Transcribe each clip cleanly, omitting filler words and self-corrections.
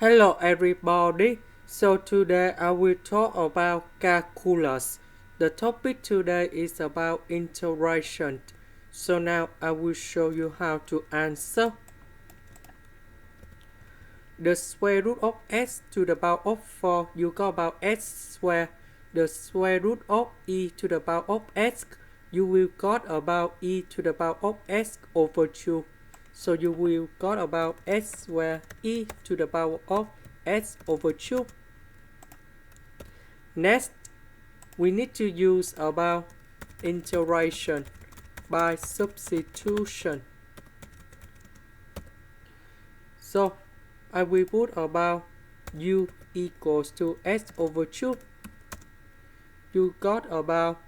Hello everybody. So today I will talk about calculus. The topic today is about integration. So now I will show you how to answer. The square root of x to the power of 4, you got about x squared. The square root of e to the power of x, you will got about e to the power of x over 2. So you will got about x squared e to the power of x over 2. Next, we need to use about integration by substitution. So I will put about u equals to x over 2. You got about,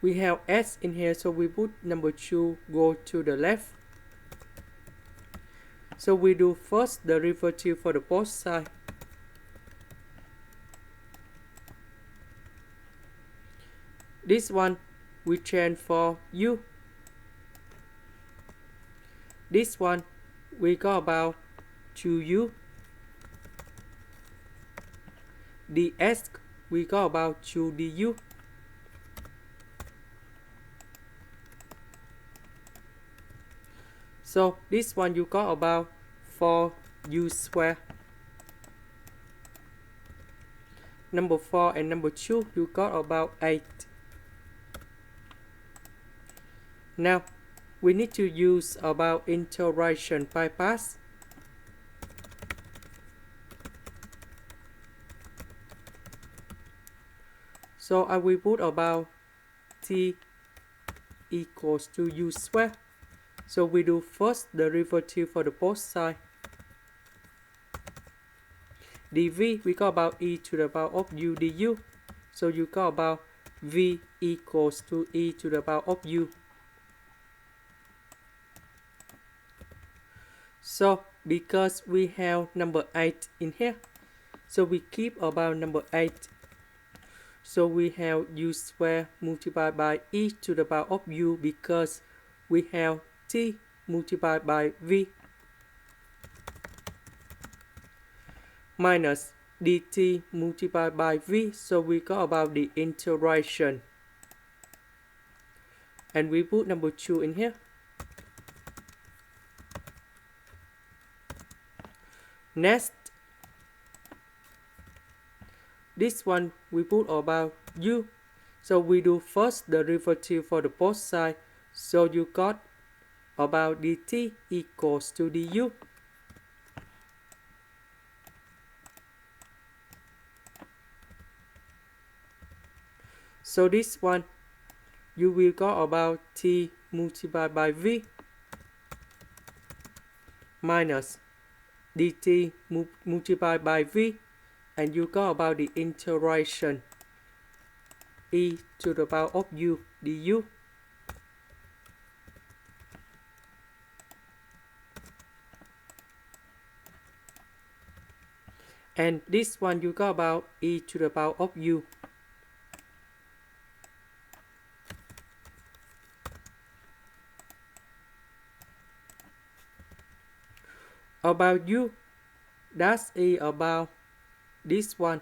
we have s in here, so we put number 2 go to the left. So we do first derivative for the both side. This one we change for u. This one we got about 2u. ds we got about 2 du. So this one you got about 4u squared. Number 4 and number 2 you got about 8. Now we need to use about integration by parts. So I will put about t equals to u squared. So we do first derivative for the both side. dv we got about e to the power of u du. So you got about v equals to e to the power of u. So because we have number 8 in here, so we keep about number 8. So we have u squared multiplied by e to the power of u because we have t multiplied by v minus dt multiplied by v. So we got about the integration. And we put number 2 in here. Next, this one we put about u. So we do first derivative for the both side. So you got about dt equals to du. So this one you will got about t multiplied by v minus dt multiplied by v, and you got about the integration e to the power of u du. And this one you got about e to the power of u. About u, that's e about this one.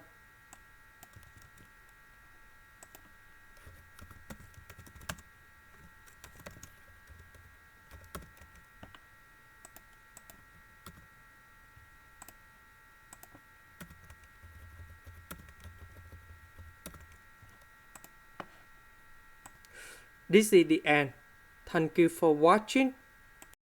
This is the end. Thank you for watching.